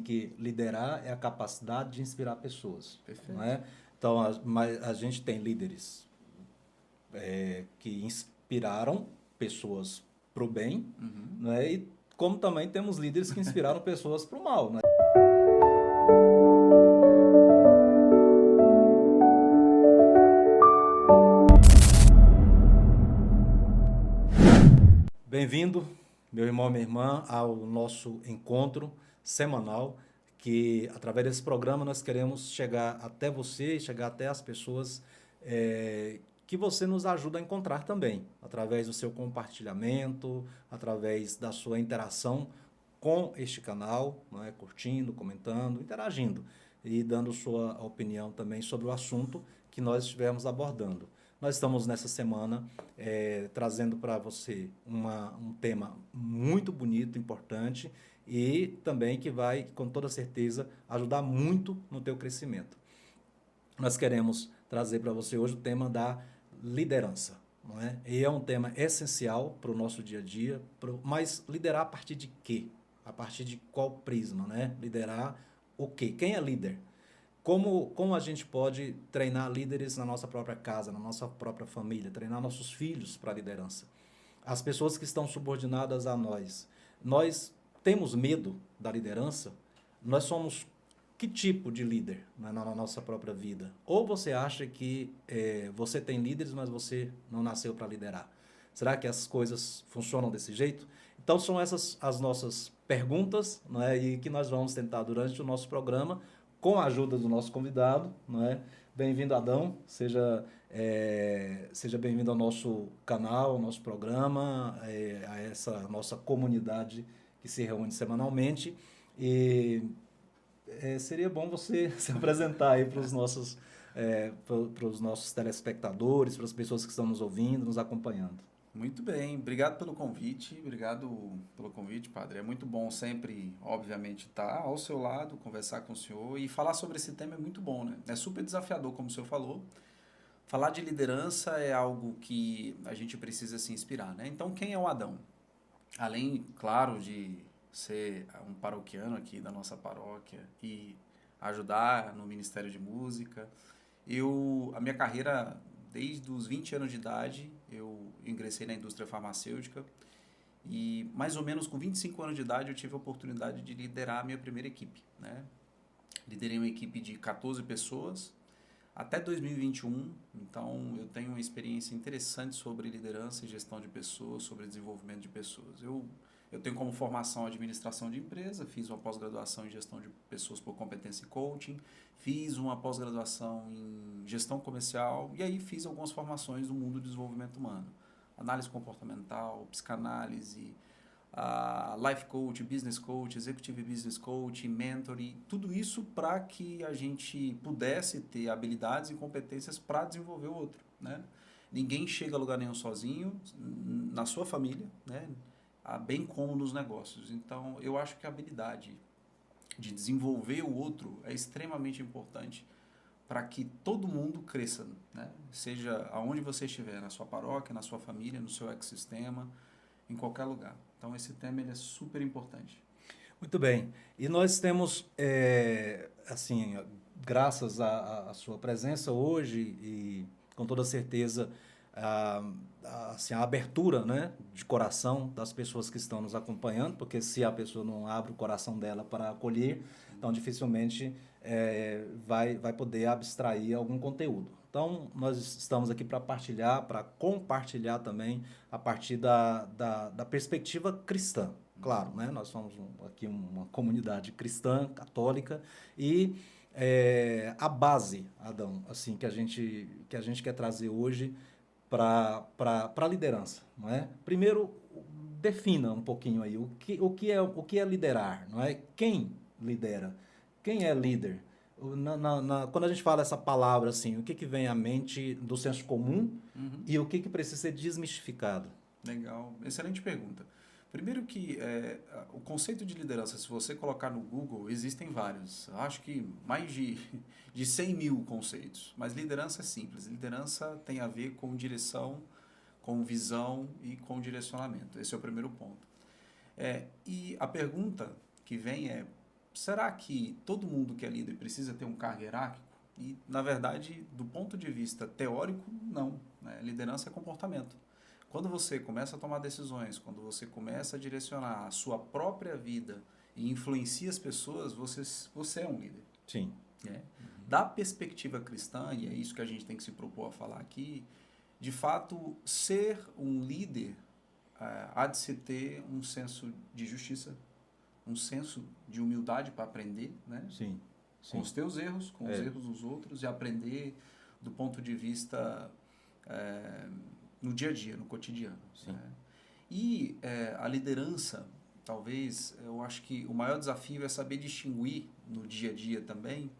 que liderar é a capacidade de inspirar pessoas. Perfeito. Não é? Então, mas a gente tem líderes que inspiraram pessoas para o bem, não é? E como também temos líderes que inspiraram pessoas para o mal. Não é? Bem-vindo, meu irmão e minha irmã, ao nosso encontro semanal, que através desse programa nós queremos chegar até você, chegar até as pessoas que você nos ajuda a encontrar também, através do seu compartilhamento, através da sua interação com este canal, não é? Curtindo, comentando, interagindo e dando sua opinião também sobre o assunto que nós estivermos abordando. Nós estamos nessa semana trazendo para você um tema muito bonito, importante e também que vai, com toda certeza, ajudar muito no teu crescimento. Nós queremos trazer para você hoje o tema da liderança, não é? E é um tema essencial para o nosso dia a dia, mas liderar a partir de quê? A partir de qual prisma, né? Liderar o quê? Quem é líder? Como a gente pode treinar líderes na nossa própria casa, na nossa própria família, treinar nossos filhos para a liderança? As pessoas que estão subordinadas a nós. Nós temos medo da liderança? Nós somos que tipo de líder, né, na nossa própria vida? Ou você acha que você tem líderes, mas você não nasceu para liderar? Será que as coisas funcionam desse jeito? Então, são essas as nossas perguntas, né, e que nós vamos tentar durante o nosso programa, com a ajuda do nosso convidado, não é? Bem-vindo, Adão. Seja bem-vindo ao nosso canal, ao nosso programa, a essa nossa comunidade que se reúne semanalmente. E seria bom você se apresentar aí para os nossos telespectadores, para as pessoas que estão nos ouvindo, nos acompanhando. Muito bem, obrigado pelo convite, padre. É muito bom sempre, obviamente, estar ao seu lado, conversar com o senhor e falar sobre esse tema é muito bom, né? É super desafiador, como o senhor falou. Falar de liderança é algo que a gente precisa se inspirar, né? Então, quem é o Adão? Além, claro, de ser um paroquiano aqui da nossa paróquia e ajudar no Ministério de Música, a minha carreira, desde os 20 anos de idade, eu ingressei na indústria farmacêutica e mais ou menos com 25 anos de idade eu tive a oportunidade de liderar a minha primeira equipe, né? Liderei uma equipe de 14 pessoas até 2021, então eu tenho uma experiência interessante sobre liderança e gestão de pessoas, sobre desenvolvimento de pessoas. Eu tenho como formação administração de empresa, fiz uma pós-graduação em gestão de pessoas por competência e coaching, fiz uma pós-graduação em gestão comercial e aí fiz algumas formações no mundo do desenvolvimento humano. Análise comportamental, psicanálise, life coach, business coach, executive business coach, mentoring, tudo isso para que a gente pudesse ter habilidades e competências para desenvolver o outro, né? Ninguém chega a lugar nenhum sozinho, na sua família, né? Bem como nos negócios. Então, eu acho que a habilidade de desenvolver o outro é extremamente importante para que todo mundo cresça, né? Seja aonde você estiver, na sua paróquia, na sua família, no seu ecossistema, em qualquer lugar. Então, esse tema ele é super importante. Muito bem. E nós temos, assim, graças à sua presença hoje e com toda certeza assim, a abertura, né, de coração das pessoas que estão nos acompanhando, porque se a pessoa não abre o coração dela para acolher, então dificilmente vai poder abstrair algum conteúdo. Então, nós estamos aqui para partilhar, para compartilhar também a partir da perspectiva cristã. Claro, né? Nós somos aqui uma comunidade cristã, católica, e a base, Adão, assim, que a gente quer trazer hoje para a liderança, não é? Primeiro, defina um pouquinho aí o que é liderar, não é? Quem lidera? Quem é líder? Quando a gente fala essa palavra assim, o que vem à mente do senso comum e o que precisa ser desmistificado? Legal, excelente pergunta. Primeiro que o conceito de liderança, se você colocar no Google, existem vários. Eu acho que mais de 100 mil conceitos. Mas liderança é simples. Liderança tem a ver com direção, com visão e com direcionamento. Esse é o primeiro ponto. E a pergunta que vem é, será que todo mundo que é líder precisa ter um cargo hierárquico? E, na verdade, do ponto de vista teórico, não. Né? Liderança é comportamento. Quando você começa a tomar decisões, quando você começa a direcionar a sua própria vida e influencia as pessoas, você é um líder. Sim. Né? Da perspectiva cristã, e é isso que a gente tem que se propor a falar aqui, de fato, ser um líder há de se ter um senso de justiça, um senso de humildade para aprender, né? Sim. Com os teus erros, com os erros dos outros, e aprender do ponto de vista no dia a dia, no cotidiano. Né? E a liderança, talvez, eu acho que o maior desafio é saber distinguir no dia a dia também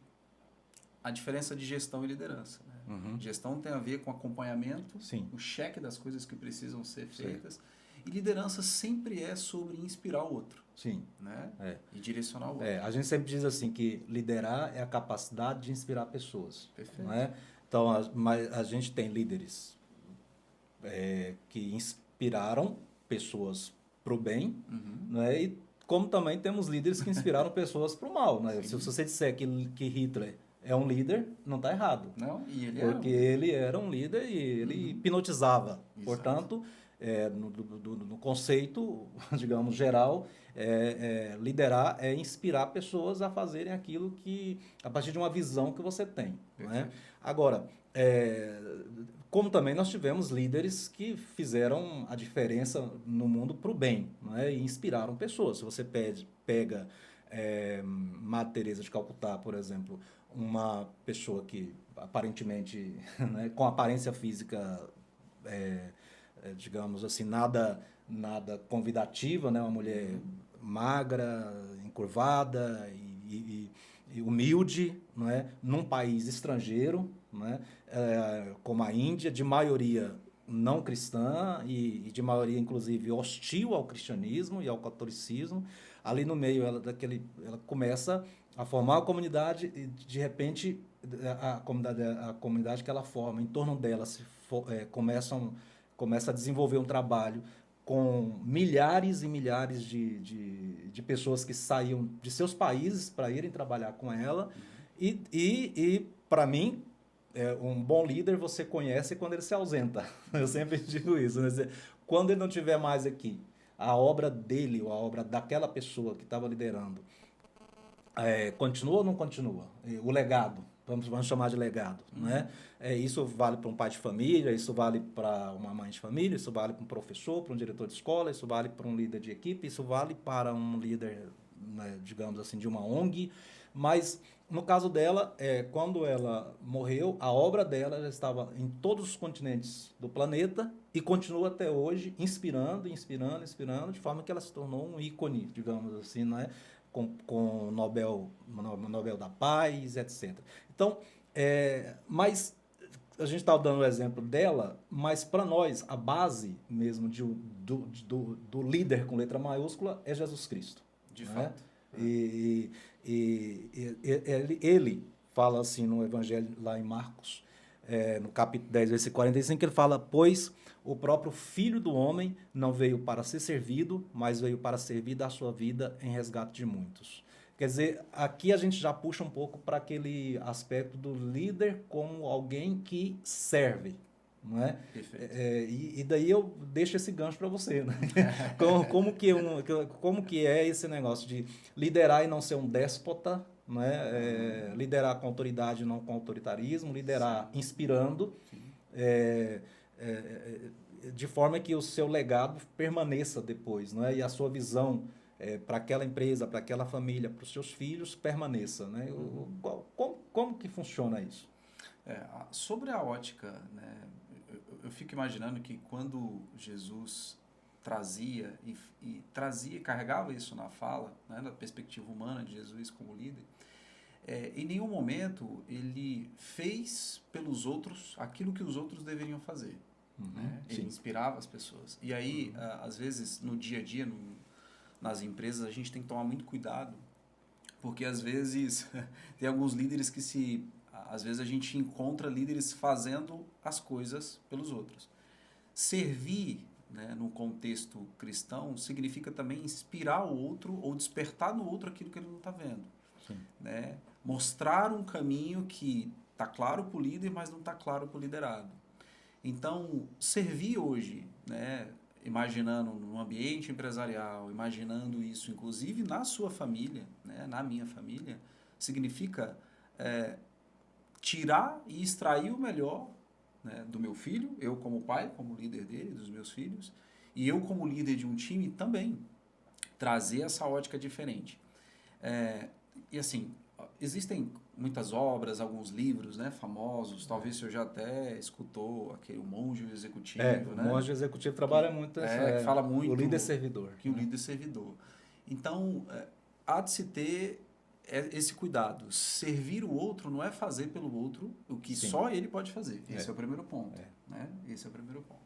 a diferença de gestão e liderança. Né? Uhum. Gestão tem a ver com acompanhamento, Sim. o cheque das coisas que precisam ser feitas. Sim. E liderança sempre é sobre inspirar o outro. Sim. Né? E direcionar o outro. A gente sempre diz assim que liderar é a capacidade de inspirar pessoas. Perfeito. Não é? Então, a gente tem líderes que inspiraram pessoas para o bem, não é? E como também temos líderes que inspiraram pessoas para o mal. Né? Se você disser que Hitler é um líder, não está errado. Não, e ele porque ele era um líder e ele hipnotizava. Exato. Portanto, no conceito, digamos, geral, liderar é inspirar pessoas a fazerem aquilo que, a partir de uma visão que você tem. Né? Agora, como também nós tivemos líderes que fizeram a diferença no mundo para o bem, né? E inspiraram pessoas. Se você pega Madre Teresa de Calcutá, por exemplo, uma pessoa que aparentemente, né, com aparência física, digamos assim, nada convidativa, né? Uma mulher magra, encurvada e humilde, não é? Num país estrangeiro, não é? Como a Índia, de maioria não cristã e de maioria, inclusive, hostil ao cristianismo e ao catolicismo. Ali no meio, ela começa a formar uma comunidade e, de repente, a comunidade que ela forma em torno dela começa a desenvolver um trabalho com milhares e milhares de pessoas que saíam de seus países para irem trabalhar com ela. E para mim, um bom líder você conhece quando ele se ausenta. Eu sempre digo isso. Né? Quando ele não estiver mais aqui, a obra dele ou a obra daquela pessoa que estava liderando continua ou não continua? O legado, vamos chamar de legado. Né? Isso vale para um pai de família, isso vale para uma mãe de família, isso vale para um professor, para um diretor de escola, isso vale para um líder de equipe, isso vale para um líder, né, digamos assim, de uma ONG. Mas, no caso dela, quando ela morreu, a obra dela já estava em todos os continentes do planeta e continua até hoje inspirando, de forma que ela se tornou um ícone, digamos assim, né? Com Nobel da Paz, etc. Então, mas a gente está dando o exemplo dela, mas para nós, a base mesmo do líder com letra maiúscula é Jesus Cristo. De né? fato. E ele fala assim no Evangelho lá em Marcos, no capítulo 10, versículo 45, ele fala: pois o próprio Filho do Homem não veio para ser servido, mas veio para servir da sua vida em resgate de muitos. Quer dizer, aqui a gente já puxa um pouco para aquele aspecto do líder como alguém que serve. Não é? E daí eu deixo esse gancho para você. Né? Como que é esse negócio de liderar e não ser um déspota, né? Liderar com autoridade e não com autoritarismo, liderar Sim. inspirando, de forma que o seu legado permaneça depois, né? E a sua visão para aquela empresa, para aquela família, para os seus filhos, permaneça. Né? Como que funciona isso? Sobre a ótica, né? Eu fico imaginando que quando Jesus trazia e carregava isso na fala, né, na perspectiva humana de Jesus como líder, em nenhum momento ele fez pelos outros aquilo que os outros deveriam fazer. Né? Ele inspirava as pessoas. E aí, às vezes, no dia a dia, nas empresas, a gente tem que tomar muito cuidado, porque às vezes tem alguns líderes que às vezes a gente encontra líderes fazendo as coisas pelos outros. Servir né, no contexto cristão, significa também inspirar o outro ou despertar no outro aquilo que ele não está vendo. Sim. Né? Mostrar um caminho que está claro para o líder, mas não está claro para o liderado. Então, servir hoje, né, imaginando no ambiente empresarial, imaginando isso, inclusive na sua família, né, na minha família, significa tirar e extrair o melhor, né, do meu filho, eu como pai, como líder dele, dos meus filhos, e eu como líder de um time também, trazer essa ótica diferente. E assim, existem muitas obras, alguns livros, né, famosos, talvez você já até escutou aquele O Monge Executivo, O né? monge executivo trabalha muito Que fala muito o líder servidor. que o líder servidor. Então, há de se ter esse cuidado. Servir o outro não é fazer pelo outro o que Sim. só ele pode fazer. Esse é o primeiro ponto. Né? Esse é o primeiro ponto.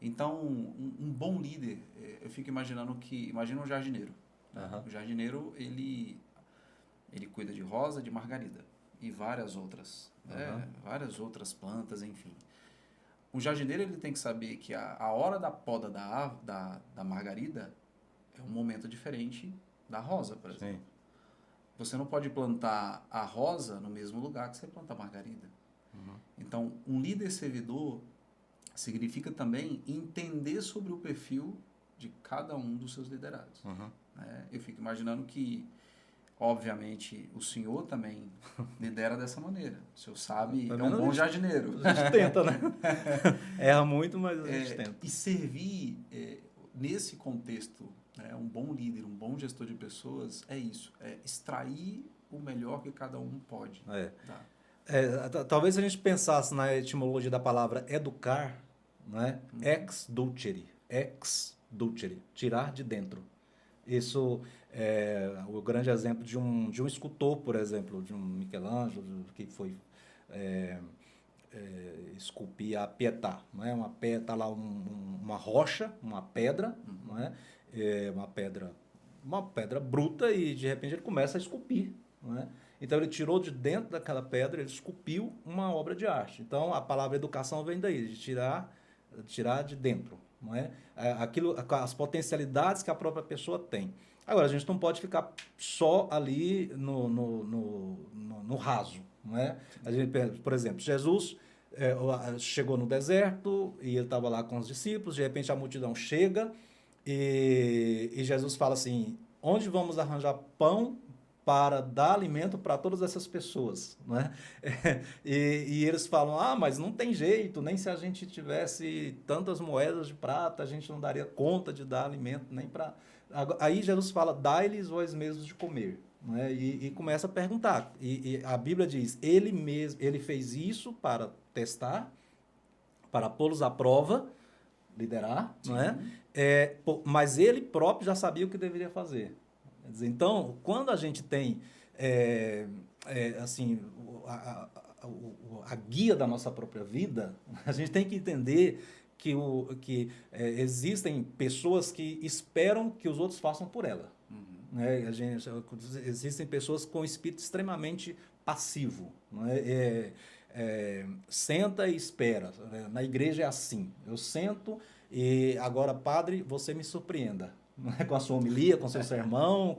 Então, um bom líder, eu fico imaginando imagina um jardineiro. Né? O jardineiro, ele cuida de rosa, de margarida e várias outras, né? Várias outras plantas, enfim. O jardineiro, ele tem que saber que a hora da poda da margarida é um momento diferente da rosa, por exemplo. Sim. Você não pode plantar a rosa no mesmo lugar que você planta a margarida. Então, um líder servidor significa também entender sobre o perfil de cada um dos seus liderados. Né? Eu fico imaginando que, obviamente, o senhor também lidera dessa maneira. O senhor sabe, é um bom jardineiro. A gente tenta, né? Erra muito, mas a gente tenta. E servir nesse contexto, né, um bom líder, um bom gestor de pessoas, é isso. É extrair o melhor que cada um pode dar. Talvez a gente pensasse na etimologia da palavra educar, né? Ex dulcere, tirar de dentro. Isso é o grande exemplo de um escultor, por exemplo, de um Michelangelo, que foi esculpir a Pietà. Não é? Tá lá uma rocha, uma pedra, não é? Uma pedra bruta, e de repente ele começa a esculpir. Não é? Então ele tirou de dentro daquela pedra, ele esculpiu uma obra de arte. Então a palavra educação vem daí, de tirar de dentro. Não é? As potencialidades que a própria pessoa tem. Agora, a gente não pode ficar só ali no raso. Não é? A gente, por exemplo, Jesus chegou no deserto e ele estava lá com os discípulos, de repente a multidão chega e Jesus fala assim: onde vamos arranjar pão para dar alimento para todas essas pessoas, né? E eles falam: mas não tem jeito, nem se a gente tivesse tantas moedas de prata, a gente não daria conta de dar alimento nem para... Aí Jesus fala: dai-lhes vós mesmos de comer, né? E começa a perguntar, e a Bíblia diz: ele fez isso para testar, para pô-los à prova, liderar, não é? Mas ele próprio já sabia o que deveria fazer. Quer dizer, então, quando a gente tem assim, a guia da nossa própria vida, a gente tem que entender que existem pessoas que esperam que os outros façam por ela. Né? Existem pessoas com espírito extremamente passivo. Né? Senta e espera. Na igreja é assim. Eu sento e agora, padre, você me surpreenda. Com a sua homilia, com o seu sermão,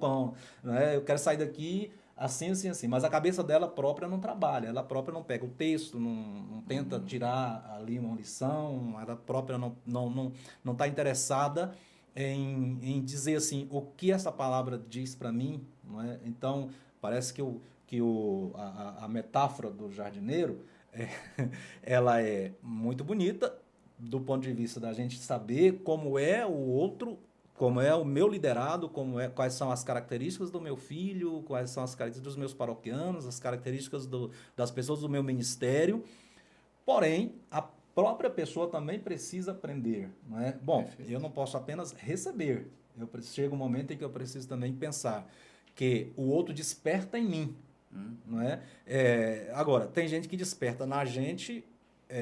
eu quero sair daqui assim, assim, assim. Mas a cabeça dela própria não trabalha, ela própria não pega o texto, não tenta tirar ali uma lição, ela própria não está interessada em dizer assim, o que essa palavra diz para mim. Não é? Então, parece que a metáfora do jardineiro, ela é muito bonita do ponto de vista da gente saber como é o outro, como é o meu liderado, quais são as características do meu filho, quais são as características dos meus paroquianos, as características das pessoas do meu ministério. Porém, a própria pessoa também precisa aprender. Não é? Bom, perfeito. Eu não posso apenas receber. Chega um momento em que eu preciso também pensar que o outro desperta em mim. Não é? Agora, tem gente que desperta na gente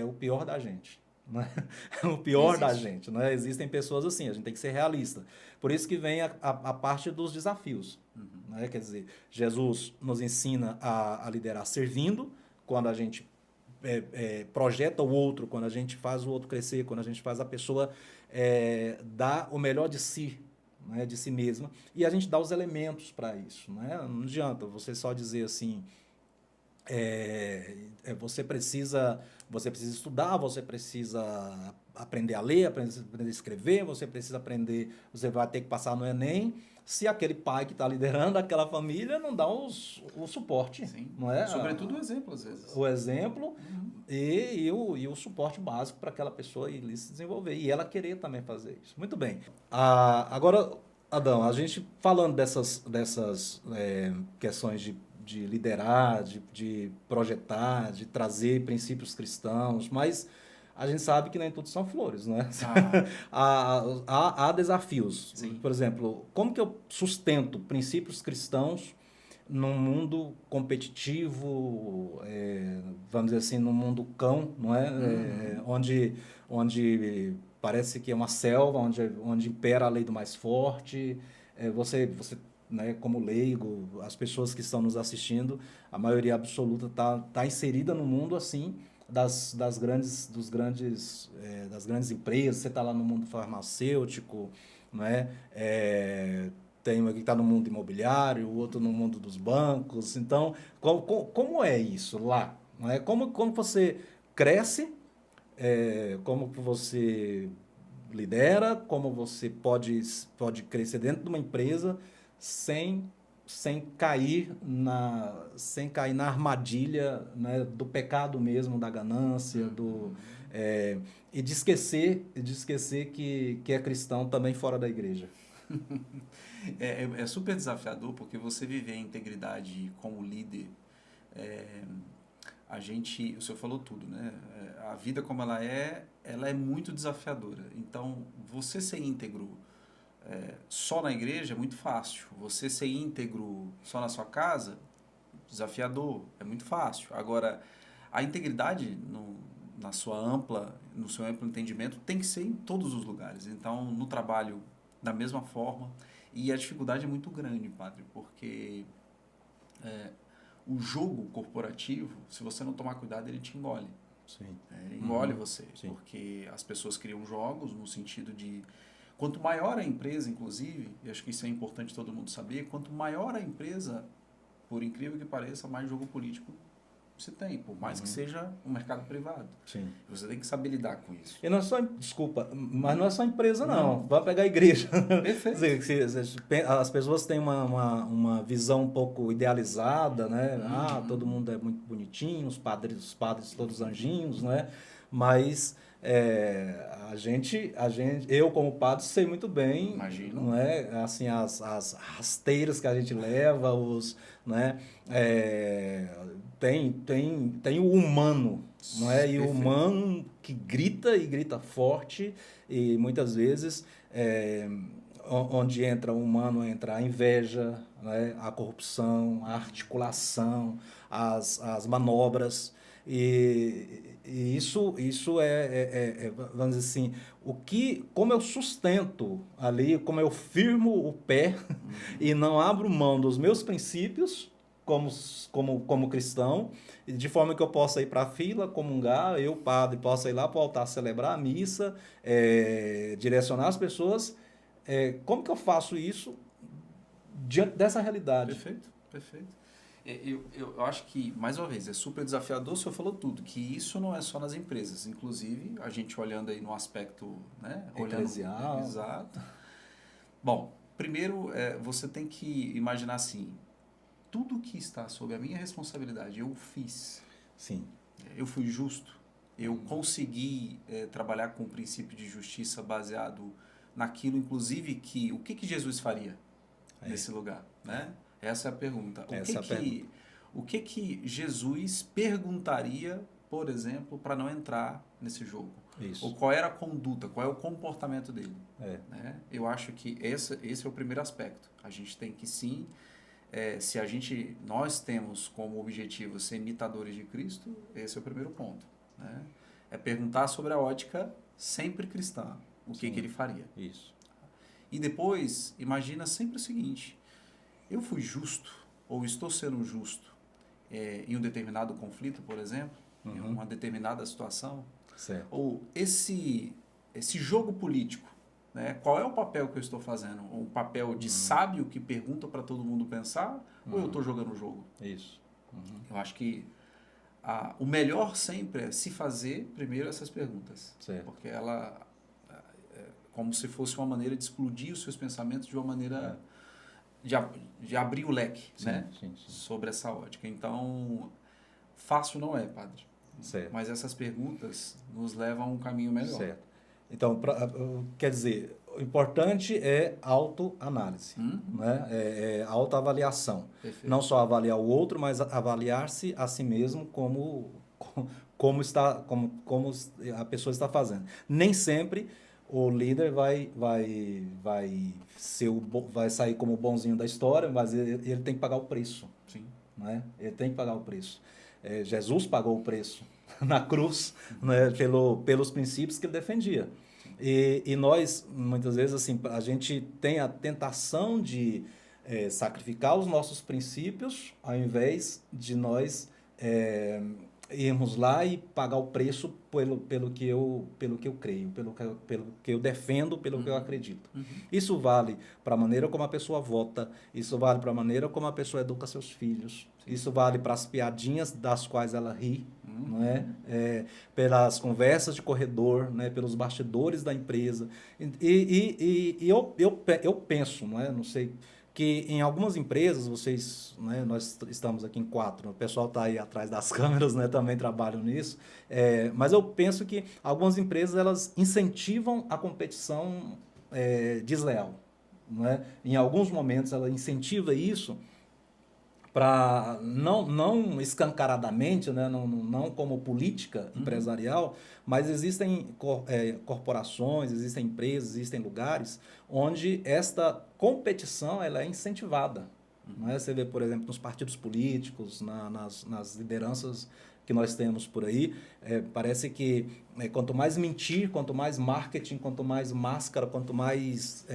o pior da gente. Né? O pior da gente, né? Existem pessoas assim, a gente tem que ser realista. Por isso que vem a parte dos desafios. Né? Quer dizer, Jesus nos ensina a liderar servindo, quando a gente projeta o outro, quando a gente faz o outro crescer, quando a gente faz a pessoa dar o melhor de si, né, de si mesma, e a gente dá os elementos para isso, né? Não adianta você só dizer assim, você precisa estudar, você precisa aprender a ler, aprender a escrever, você vai ter que passar no Enem, se aquele pai que está liderando aquela família não dá o suporte, Sim. não é? Sobretudo o exemplo, às vezes. O exemplo e o suporte básico para aquela pessoa ir ali se desenvolver. E ela querer também fazer isso. Muito bem. Agora, Adão, a gente falando dessas questões de liderar, de projetar, de trazer princípios cristãos, mas a gente sabe que nem tudo são flores, né? Há desafios. Sim. Por exemplo, como que eu sustento princípios cristãos num mundo competitivo, vamos dizer assim, num mundo cão, não é? Onde parece que é uma selva, onde impera a lei do mais forte. Você, né, como leigo, as pessoas que estão nos assistindo, a maioria absoluta tá inserida no mundo assim, das grandes empresas. Você está lá no mundo farmacêutico, não é? Tem um que está no mundo imobiliário, o outro no mundo dos bancos. Então, como é isso lá? Não é? Como você cresce, como você lidera, como você pode crescer dentro de uma empresa sem cair na armadilha, né, do pecado mesmo, da ganância, e de esquecer que é cristão também fora da igreja. É super desafiador, porque você viver a integridade como líder, o senhor falou tudo, né? A vida como ela é muito desafiadora. Então, você ser íntegro só na igreja é muito fácil. Você ser íntegro só na sua casa, desafiador, é muito fácil. Agora, a integridade no seu amplo entendimento tem que ser em todos os lugares. Então, no trabalho, da mesma forma. E a dificuldade é muito grande, padre, porque o jogo corporativo, se você não tomar cuidado, ele te engole. Sim. Engole você. Sim. Porque as pessoas criam jogos no sentido de... Quanto maior a empresa, inclusive, e acho que isso é importante todo mundo saber, quanto maior a empresa, por incrível que pareça, mais jogo político você tem, por mais que seja um mercado privado. Sim. Você tem que saber lidar com isso. E não é só, desculpa, mas não é só empresa, não. Vai pegar a igreja. Perfeito. Quer dizer, as pessoas têm uma visão um pouco idealizada, né? Todo mundo é muito bonitinho, os padres todos anjinhos, né? Mas eu como padre sei muito bem, Imagino, não é? Assim, as rasteiras que a gente leva, né? Tem o humano, não é? E o humano que grita e grita forte, e muitas vezes onde entra o humano, entra a inveja, né? A corrupção, a articulação, as manobras, e isso vamos dizer assim, como eu sustento ali, como eu firmo o pé e não abro mão dos meus princípios como cristão, de forma que eu possa ir para a fila, comungar, eu, padre, possa ir lá para o altar celebrar a missa, direcionar as pessoas. Como que eu faço isso diante dessa realidade? Perfeito, perfeito. Eu acho que, mais uma vez, é super desafiador, o senhor falou tudo, que isso não é só nas empresas. Inclusive, a gente olhando aí no aspecto, né, eclesial. Exato. Bom, primeiro, você tem que imaginar assim, tudo que está sob a minha responsabilidade, eu fiz. Sim. Eu fui justo. Eu consegui trabalhar com o princípio de justiça baseado naquilo, inclusive, o que Jesus faria nesse lugar, né? Essa é a pergunta. O que Jesus perguntaria, por exemplo, para não entrar nesse jogo? Isso. Ou qual era a conduta, qual é o comportamento dele? Né? Eu acho que esse é o primeiro aspecto. A gente tem que sim, nós temos como objetivo ser imitadores de Cristo, esse é o primeiro ponto. Né? É perguntar sobre a ótica sempre cristã, o que ele faria. Isso. E depois, imagina sempre o seguinte, eu fui justo, ou estou sendo justo em um determinado conflito, por exemplo, em uma determinada situação, Certo. ou esse jogo político, né? Qual é o papel que eu estou fazendo? O papel de sábio que pergunta para todo mundo pensar, ou eu estou jogando o jogo? Isso. Eu acho que o melhor sempre é se fazer primeiro essas perguntas. Certo. Porque ela é como se fosse uma maneira de explodir os seus pensamentos de uma maneira de abrir o leque, Sim, né? sim. Sobre essa ótica. Então, fácil não é, padre. Certo. Mas essas perguntas nos levam a um caminho melhor. Certo. Então, quer dizer, o importante é autoanálise, né? É autoavaliação. Perfeito. Não só avaliar o outro, mas avaliar-se a si mesmo como a pessoa está fazendo. Nem sempre o líder vai sair como o bonzinho da história, mas ele tem que pagar o preço. Sim. Né? Ele tem que pagar o preço. Jesus pagou o preço na cruz, né? Pelos princípios que ele defendia. E nós, muitas vezes, assim, a gente tem a tentação de sacrificar os nossos princípios ao invés de nós irmos lá e pagar o preço pelo que eu creio, pelo que eu defendo, pelo que eu acredito. Isso vale para a maneira como a pessoa vota, isso vale para a maneira como a pessoa educa seus filhos, isso vale para as piadinhas das quais ela ri, não é? Pelas conversas de corredor, né? Pelos bastidores da empresa. E eu penso, não é? Não sei, que em algumas empresas, vocês, né, nós estamos aqui em 4, o pessoal está aí atrás das câmeras, né, também trabalham nisso, mas eu penso que algumas empresas elas incentivam a competição desleal. Não é? Em alguns momentos ela incentiva isso para não escancaradamente, né, não como política empresarial, mas existem corporações, existem empresas, existem lugares onde esta competição ela é incentivada. Não é? Você vê, por exemplo, nos partidos políticos, nas lideranças que nós temos por aí, parece que quanto mais mentir, quanto mais marketing, quanto mais máscara, quanto mais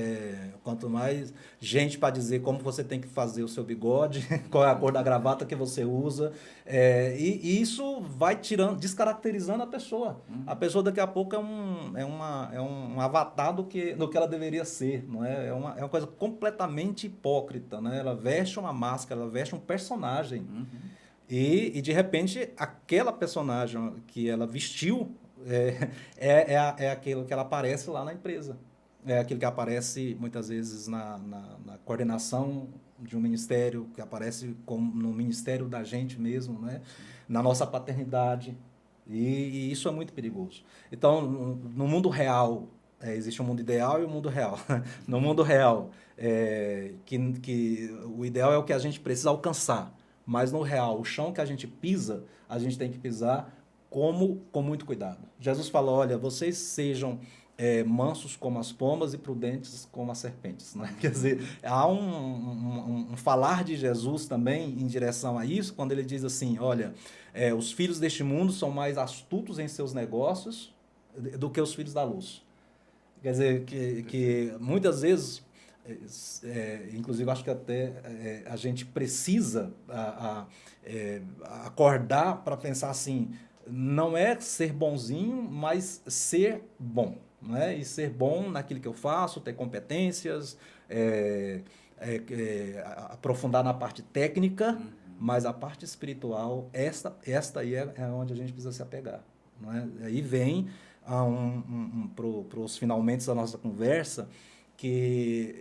gente para dizer como você tem que fazer o seu bigode, qual é a cor da gravata que você usa, e isso vai descaracterizando a pessoa. A pessoa daqui a pouco é um avatar do que ela deveria ser, não é? É uma coisa completamente hipócrita, né? Ela veste uma máscara, ela veste um personagem. E de repente, aquela personagem que ela vestiu é aquilo que ela aparece lá na empresa. É aquilo que aparece, muitas vezes, na coordenação de um ministério, que aparece no ministério da gente mesmo, né? Na nossa paternidade. E isso é muito perigoso. Então, no mundo real, existe um mundo ideal e um mundo real. No mundo real, que o ideal é o que a gente precisa alcançar. Mas no real, o chão que a gente pisa, a gente tem que pisar com muito cuidado. Jesus falou, olha, vocês sejam mansos como as pombas e prudentes como as serpentes. Né? Quer dizer, há um falar de Jesus também em direção a isso, quando ele diz assim, olha, os filhos deste mundo são mais astutos em seus negócios do que os filhos da luz. Quer dizer, que muitas vezes... inclusive, acho que até a gente precisa acordar para pensar assim, não é ser bonzinho, mas ser bom. Não é? E ser bom naquilo que eu faço, ter competências, aprofundar na parte técnica, mas a parte espiritual, esta aí é onde a gente precisa se apegar. Não é? Aí vem para os finalmente da nossa conversa, que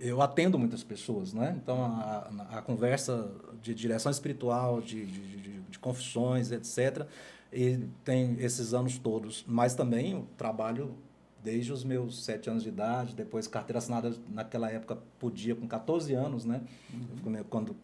eu atendo muitas pessoas, né? Então, a conversa de direção espiritual, de confissões, etc., e tem esses anos todos. Mas também eu trabalho desde os meus 7 anos de idade, depois carteira assinada naquela época podia com 14 anos, né? Quando eu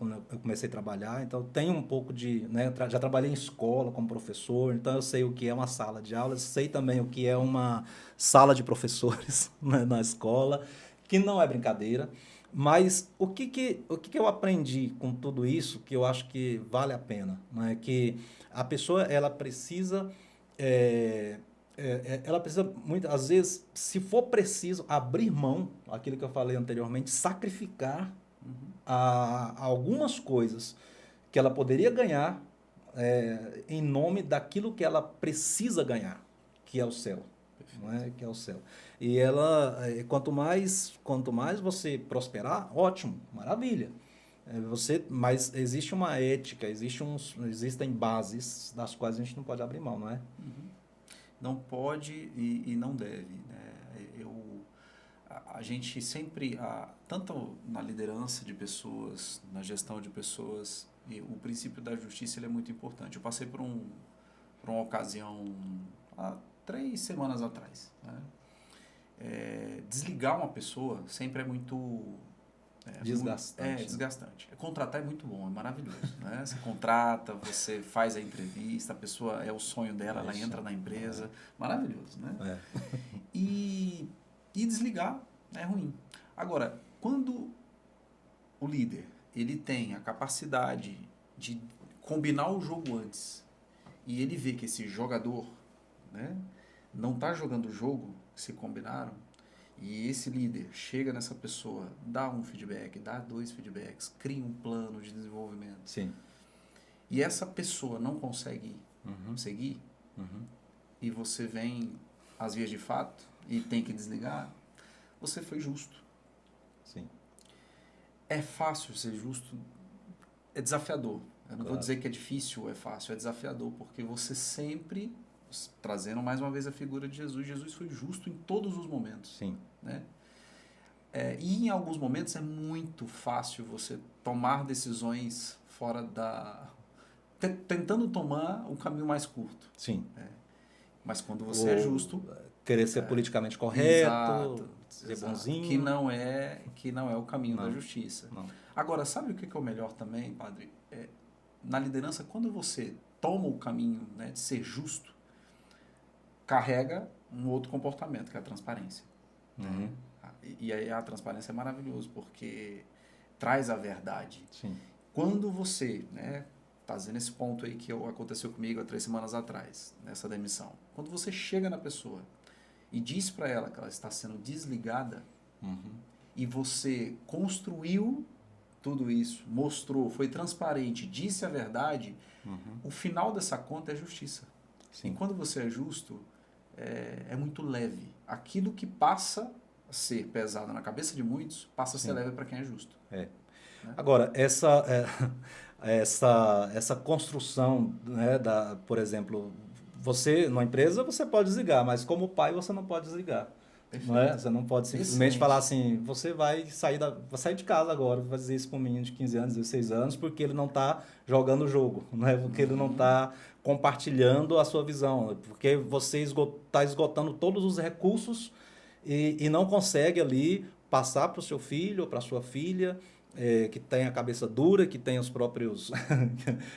comecei a trabalhar, então tenho um pouco né? Já trabalhei em escola como professor, então eu sei o que é uma sala de aula, sei também o que é uma sala de professores né? Na escola, que não é brincadeira, mas o que eu aprendi com tudo isso que eu acho que vale a pena, né? Que a pessoa ela precisa muitas vezes, se for preciso, abrir mão, aquilo que eu falei anteriormente, sacrificar algumas coisas que ela poderia ganhar em nome daquilo que ela precisa ganhar, que é o céu. Não é? Que é o céu. E ela, quanto mais você prosperar, ótimo, maravilha. Mas existe uma ética, existem bases das quais a gente não pode abrir mão, não é? Não pode e não deve, né? A gente sempre, tanto na liderança de pessoas, na gestão de pessoas, e o princípio da justiça ele é muito importante. Eu passei por uma ocasião há 3 semanas atrás, né? Desligar uma pessoa sempre é muito Desgastante. Desgastante. Contratar é muito bom, é maravilhoso, né? Você contrata, você faz a entrevista, a pessoa é o sonho dela, ela entra na empresa, maravilhoso, né? E desligar é ruim. Agora, quando o líder ele tem a capacidade de combinar o jogo antes e ele vê que esse jogador, né, não está jogando o jogo que se combinaram, e esse líder chega nessa pessoa, dá um feedback, dá 2 feedbacks, cria um plano de desenvolvimento. Sim. E essa pessoa não consegue seguir, e você vem às vias de fato e tem que desligar, você foi justo. Sim. É fácil ser justo, é desafiador. Eu não vou dizer que é difícil ou é fácil, é desafiador, porque você sempre, trazendo mais uma vez a figura de Jesus, Jesus foi justo em todos os momentos. Sim. Né? E em alguns momentos é muito fácil você tomar decisões fora tentando tomar o caminho mais curto. Sim. Mas quando você é justo, querer ser politicamente correto, exato, ser bonzinho, que não é o caminho da justiça. Não. Agora, sabe o que é o melhor também, padre? Na liderança, quando você toma o caminho, né, de ser justo, carrega um outro comportamento, que é a transparência. E aí a transparência é maravilhoso, porque traz a verdade. Sim. Quando você, né, fazendo esse ponto aí que aconteceu comigo há 3 semanas atrás, nessa demissão, quando você chega na pessoa e diz para ela que ela está sendo desligada, e você construiu tudo isso, mostrou, foi transparente, disse a verdade, o final dessa conta é justiça. Sim. E quando você é justo, é muito leve. Aquilo que passa a ser pesado na cabeça de muitos, passa a ser leve para quem é justo. Né? Agora, essa construção, né, por exemplo, você, numa empresa, você pode desligar, mas como pai, você não pode desligar. Não é? Você não pode simplesmente falar assim, você vai sair de casa agora, vai fazer isso com um menino de 15 anos, 16 anos, porque ele não está jogando o jogo, não é? Porque ele não está compartilhando a sua visão, porque você está esgotando todos os recursos e não consegue ali passar para o seu filho ou para a sua filha, que tem a cabeça dura, que tem os próprios,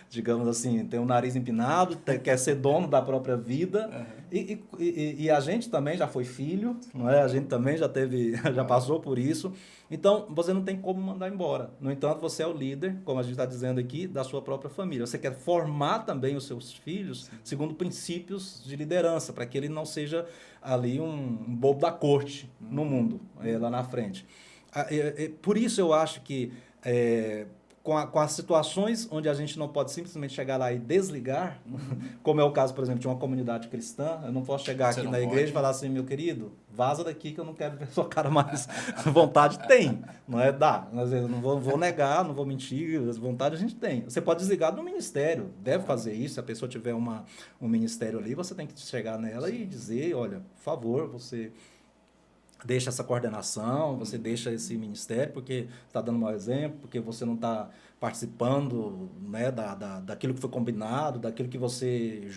digamos assim, tem o nariz empinado, quer ser dono da própria vida. E a gente também já foi filho, não é? A gente também já passou por isso. Então, você não tem como mandar embora. No entanto, você é o líder, como a gente está dizendo aqui, da sua própria família. Você quer formar também os seus filhos segundo princípios de liderança, para que ele não seja ali um bobo da corte no mundo, lá na frente. Por isso eu acho que com as situações onde a gente não pode simplesmente chegar lá e desligar, como é o caso, por exemplo, de uma comunidade cristã, eu não posso chegar aqui na igreja e falar assim, meu querido, vaza daqui que eu não quero ver sua cara mais. Vontade tem, não é? Dá. Eu não vou negar, não vou mentir, vontade a gente tem. Você pode desligar do ministério, deve fazer isso, se a pessoa tiver um ministério ali, você tem que chegar nela e dizer, olha, por favor, você deixa essa coordenação, você deixa esse ministério, porque está dando mau exemplo, porque você não está participando, né, daquilo que foi combinado, daquilo que você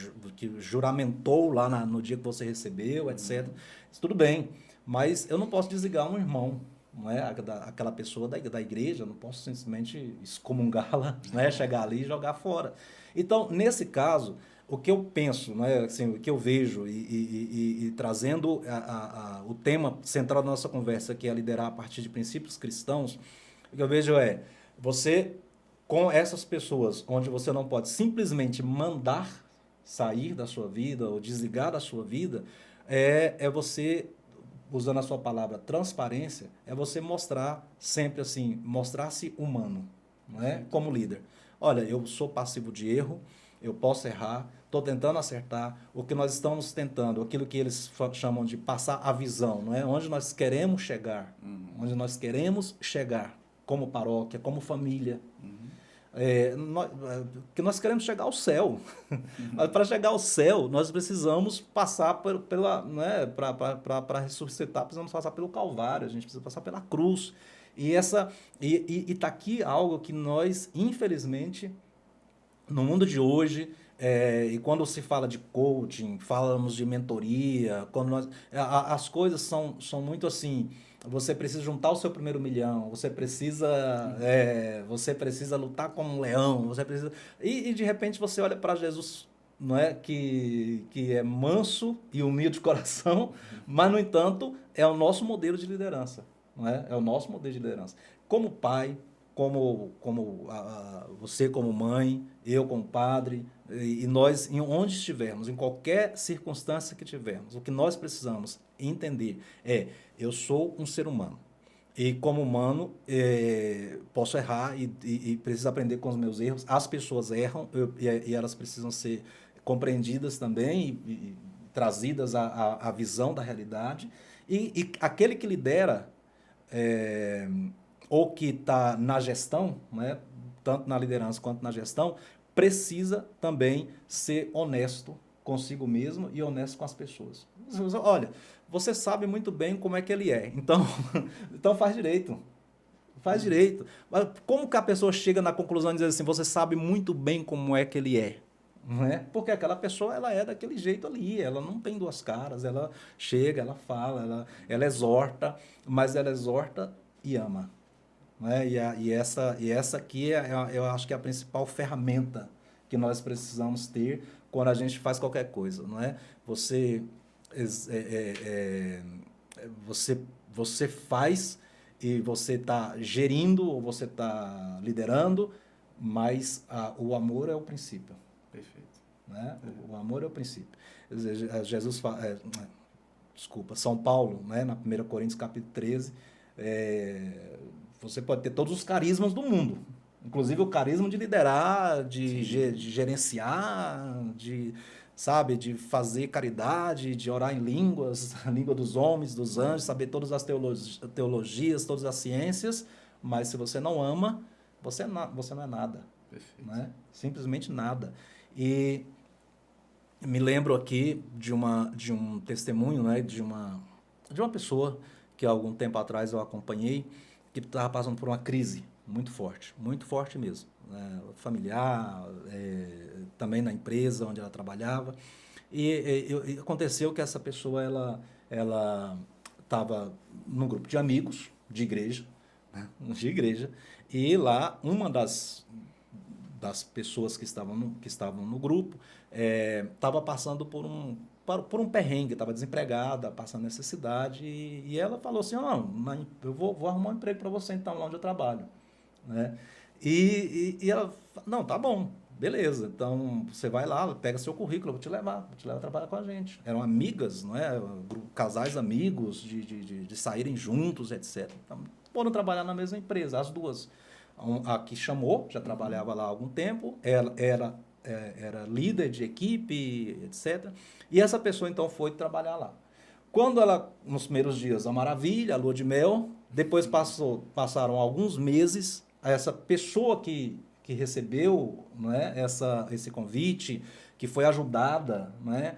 juramentou lá no dia que você recebeu, etc. Isso tudo bem, mas eu não posso desligar um irmão, não é? Aquela pessoa da igreja, eu não posso simplesmente excomungá-la, né, chegar ali e jogar fora. Então, nesse caso, o que eu penso, né, assim, o que eu vejo e trazendo o tema central da nossa conversa, que é liderar a partir de princípios cristãos, o que eu vejo você, com essas pessoas, onde você não pode simplesmente mandar sair da sua vida ou desligar da sua vida, você, usando a sua palavra transparência, é você mostrar sempre assim, mostrar-se humano, não é? Como líder. olha, eu sou passivo de erro, eu posso errar, estou tentando acertar. O que nós estamos tentando, aquilo que eles chamam de passar a visão, não é? Onde nós queremos chegar, onde nós queremos chegar como paróquia, como família. Que nós queremos chegar ao céu. Mas para chegar ao céu, nós precisamos passar pela, né, para ressuscitar, precisamos passar pelo Calvário, a gente precisa passar pela cruz. E está aqui algo que nós, infelizmente, no mundo de hoje, e quando se fala de coaching, falamos de mentoria, quando as coisas são muito assim. Você precisa juntar o seu primeiro milhão, você precisa lutar como um leão, você precisa. E de repente você olha para Jesus, não é? Que é manso e humilde de coração, mas, no entanto, é o nosso modelo de liderança. Não é? É o nosso modelo de liderança. Como pai, você como mãe, eu como padre, e nós, em onde estivermos, em qualquer circunstância que tivermos, o que nós precisamos entender eu sou um ser humano. E como humano, posso errar e preciso aprender com os meus erros. As pessoas erram e elas precisam ser compreendidas também e trazidas à visão da realidade. E aquele que lidera ou que está na gestão, né, tanto na liderança quanto na gestão, precisa também ser honesto consigo mesmo e honesto com as pessoas. Olha, você sabe muito bem como é que ele é, então, então faz direito. Faz direito. Mas como que a pessoa chega na conclusão de dizer assim, você sabe muito bem como é que ele é? Não é? Porque aquela pessoa ela é daquele jeito ali, ela não tem duas caras, ela chega, ela fala, ela exorta, mas ela exorta e ama. Né? Essa aqui eu acho que é a principal ferramenta que nós precisamos ter quando a gente faz qualquer coisa, não é? Você faz e você está gerindo ou você está liderando, mas o amor é o princípio. Perfeito. Né? O amor é o princípio. Jesus fala, desculpa, São Paulo, né? Na 1 Coríntios capítulo 13, você pode ter todos os carismas do mundo, inclusive o carisma de liderar, de gerenciar, sabe, de fazer caridade, de orar em línguas, a língua dos homens, dos anjos, saber todas as teologias, todas as ciências, mas se você não ama, você não é nada. Perfeito. Né? Simplesmente nada. E me lembro aqui de um testemunho, né, de uma pessoa que há algum tempo atrás eu acompanhei, que estava passando por uma crise muito forte mesmo, né, familiar, também na empresa onde ela trabalhava. E aconteceu que essa pessoa ela estava num grupo de amigos de igreja, né, e lá uma das pessoas que estavam no grupo estava passando por um perrengue, estava desempregada, passando necessidade, e ela falou assim, não, eu vou arrumar um emprego para você então, lá onde eu trabalho. Né? E ela, não, tá bom, beleza, então você vai lá, pega seu currículo, eu vou te levar a trabalhar com a gente. Eram amigas, não é? Casais amigos, de saírem juntos, etc. Então, foram trabalhar na mesma empresa, as duas. A que chamou, já trabalhava lá há algum tempo, ela era líder de equipe, etc. E essa pessoa, então, foi trabalhar lá. Quando ela, nos primeiros dias, a maravilha, a lua de mel, depois passaram alguns meses, essa pessoa que recebeu, não é, esse convite, que foi ajudada, não é,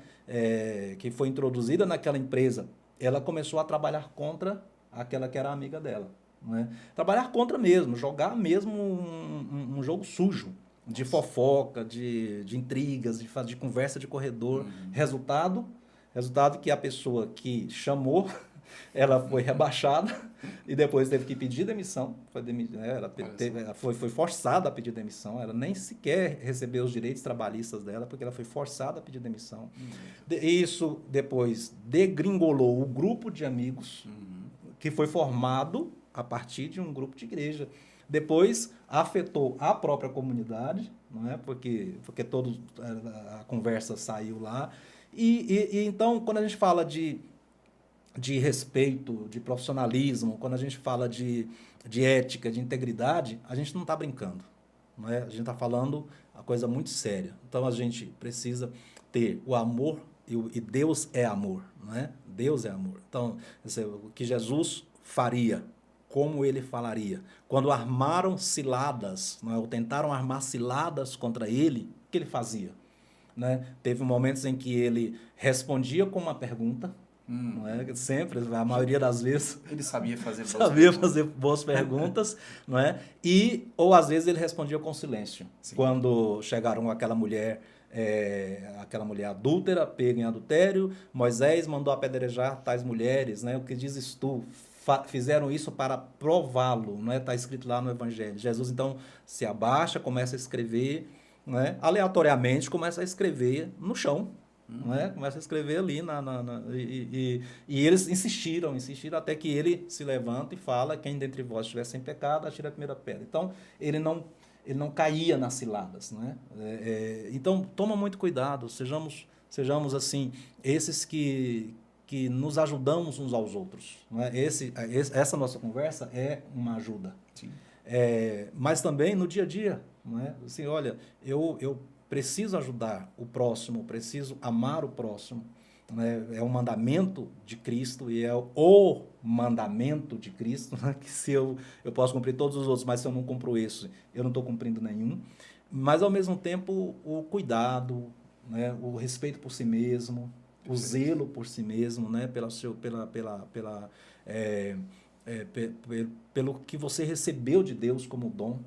que foi introduzida naquela empresa, ela começou a trabalhar contra aquela que era amiga dela. Né? Trabalhar contra mesmo, jogar mesmo um jogo sujo, de fofoca, de intrigas, de conversa de corredor. Resultado que a pessoa que chamou, ela foi rebaixada e depois teve que pedir demissão. Ela foi forçada a pedir demissão. Ela nem sequer recebeu os direitos trabalhistas dela, porque ela foi forçada a pedir demissão. Isso depois degringolou o grupo de amigos que foi formado a partir de um grupo de igreja. Depois afetou a própria comunidade, não é? Porque a conversa saiu lá. E então, quando a gente fala de respeito, de profissionalismo, quando a gente fala de ética, de integridade, a gente não está brincando. não é? A gente está falando uma coisa muito séria. Então, a gente precisa ter o amor, e Deus é amor, não é? Deus é amor. Então, o que Jesus faria, como ele falaria. Quando armaram ciladas, não é? Ou tentaram armar ciladas contra ele, o que ele fazia? Né? Teve momentos em que ele respondia com uma pergunta, não é? Sempre, a maioria das vezes, Ele sabia fazer boas sabia perguntas. fazer boas perguntas, não é? Ou às vezes ele respondia com silêncio. Sim. Quando chegaram aquela mulher adúltera, pega em adultério, Moisés mandou apedrejar tais mulheres, né? O que dizes tu? Fizeram isso para prová-lo, não é? Está escrito lá no Evangelho. Jesus então se abaixa, começa a escrever, né? Aleatoriamente começa a escrever no chão, não é? Começa a escrever ali e eles insistiram até que ele se levanta e fala: quem dentre vós estiver sem pecado, atira a primeira pedra. Então ele não caía nas ciladas, não é? Então toma muito cuidado, sejamos assim esses que nos ajudamos uns aos outros, não é? Essa nossa conversa é uma ajuda. Sim. Mas também no dia a dia, não é? Assim, olha, eu preciso ajudar o próximo, preciso amar o próximo, né? É um mandamento de Cristo e é o mandamento de Cristo, né? Que se eu posso cumprir todos os outros, mas se eu não cumpro esse, eu não estou cumprindo nenhum. Mas, ao mesmo tempo, o cuidado, né? O respeito por si mesmo, o zelo por si mesmo, né? Pelo que você recebeu de Deus como dom,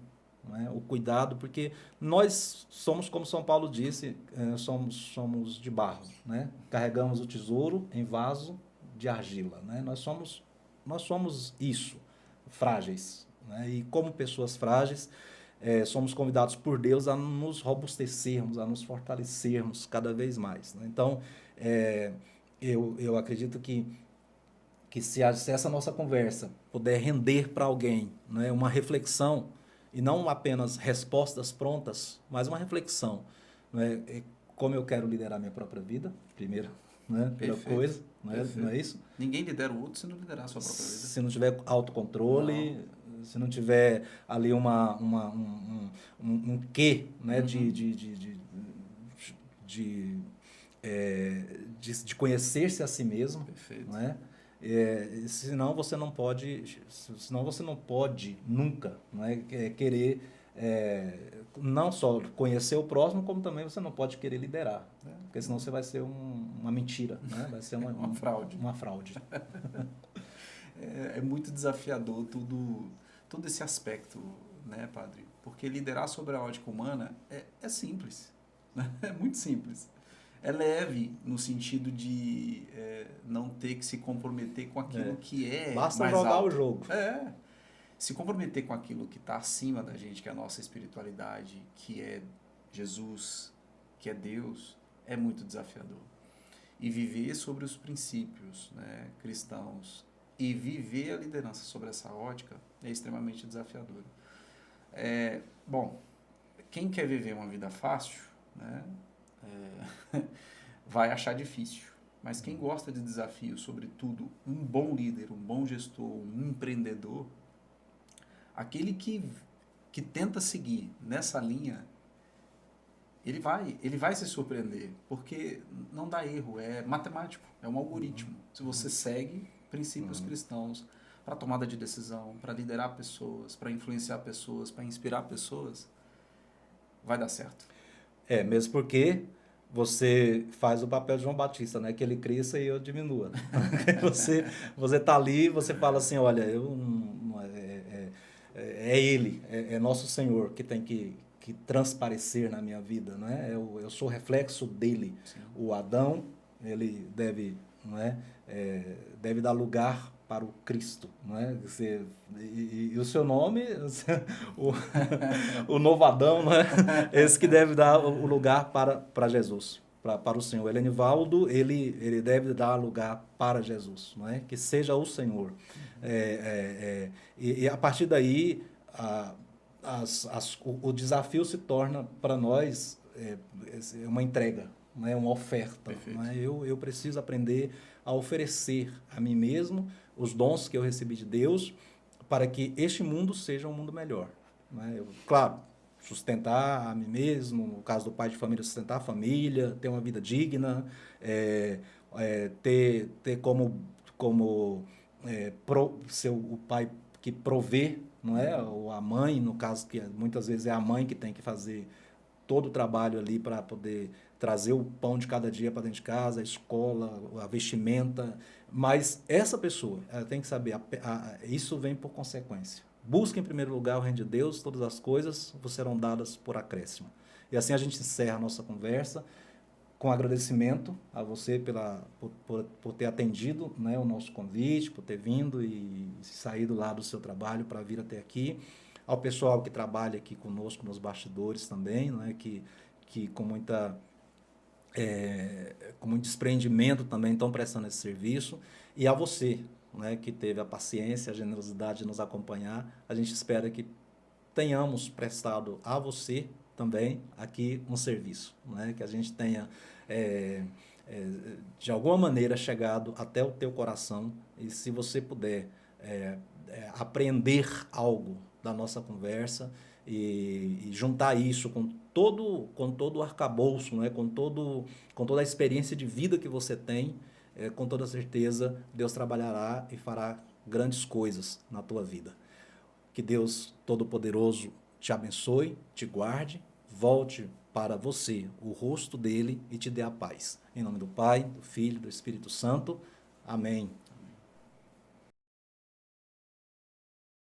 né? O cuidado, porque nós somos, como São Paulo disse, somos de barro, né? Carregamos o tesouro em vaso de argila, né? Nós somos isso, frágeis, né? E como pessoas frágeis, somos convidados por Deus a nos robustecermos, a nos fortalecermos cada vez mais, né? Então, eu acredito que se essa nossa conversa puder render para alguém, né, uma reflexão, e não apenas respostas prontas, mas uma reflexão, né, como eu quero liderar minha própria vida, primeira coisa, né, não é isso? Ninguém lidera o outro se não liderar a sua própria vida. Se não tiver autocontrole, se não tiver ali um quê, né, de conhecer-se a si mesmo. Perfeito. Né? Senão você não pode nunca, né, querer não só conhecer o próximo, como também você não pode querer liderar, né? Porque senão você vai ser uma mentira, né? Vai ser uma fraude. Uma fraude. É muito desafiador todo esse aspecto, né, padre? Porque liderar sobre a ótica humana é simples, né? É muito simples. É leve no sentido de não ter que se comprometer com aquilo que é basta mais jogar alto. o jogo. Se comprometer com aquilo que está acima da gente, que é a nossa espiritualidade, que é Jesus, que é Deus, é muito desafiador. E viver sobre os princípios, né, cristãos e viver a liderança sobre essa ótica é extremamente desafiador. Bom, quem quer viver uma vida fácil, né, vai achar difícil. Mas quem gosta de desafio, sobretudo um bom líder, um bom gestor, um empreendedor, aquele que tenta seguir nessa linha, ele vai se surpreender, porque não dá erro, é matemático, é um algoritmo. Se você segue princípios cristãos para tomada de decisão, para liderar pessoas, para influenciar pessoas, para inspirar pessoas, vai dar certo. Mesmo porque você faz o papel de João Batista, né? Que ele cresça e eu diminua. Você tá ali, você fala assim, olha, é ele, é nosso Senhor que tem que transparecer na minha vida, não é? Eu sou reflexo dele. Sim. O Adão, ele deve, não é? Deve dar lugar para o Cristo, não é? E o seu nome, o novo Adão, não é? Esse que deve dar o lugar para Jesus, para o Senhor. Elenivaldo, ele deve dar lugar para Jesus, não é? Que seja o Senhor. E a partir daí, o desafio se torna para nós uma entrega, não é? Uma oferta. Não é? Eu preciso aprender a oferecer a mim mesmo os dons que eu recebi de Deus para que este mundo seja um mundo melhor. Não é? Claro, sustentar a mim mesmo, no caso do pai de família, sustentar a família, ter uma vida digna, ter ser o pai que provê, não é? Ou a mãe, no caso, que muitas vezes é a mãe que tem que fazer todo o trabalho ali para poder trazer o pão de cada dia para dentro de casa, a escola, a vestimenta. Mas essa pessoa, ela tem que saber, isso vem por consequência. Busque em primeiro lugar o reino de Deus, todas as coisas vos serão dadas por acréscimo. E assim a gente encerra a nossa conversa com agradecimento a você por ter atendido, né, o nosso convite, por ter vindo e saído lá do seu trabalho para vir até aqui. Ao pessoal que trabalha aqui conosco nos bastidores também, né, que com muito desprendimento também estão prestando esse serviço. E a você, né, que teve a paciência, a generosidade de nos acompanhar. A gente espera que tenhamos prestado a você também aqui um serviço, né? Que a gente tenha, de alguma maneira, chegado até o teu coração. E se você puder aprender algo da nossa conversa e juntar isso com todo o arcabouço, né? Com toda a experiência de vida que você tem, com toda certeza Deus trabalhará e fará grandes coisas na tua vida. Que Deus Todo-Poderoso te abençoe, te guarde, volte para você o rosto dele e te dê a paz. Em nome do Pai, do Filho e do Espírito Santo. Amém.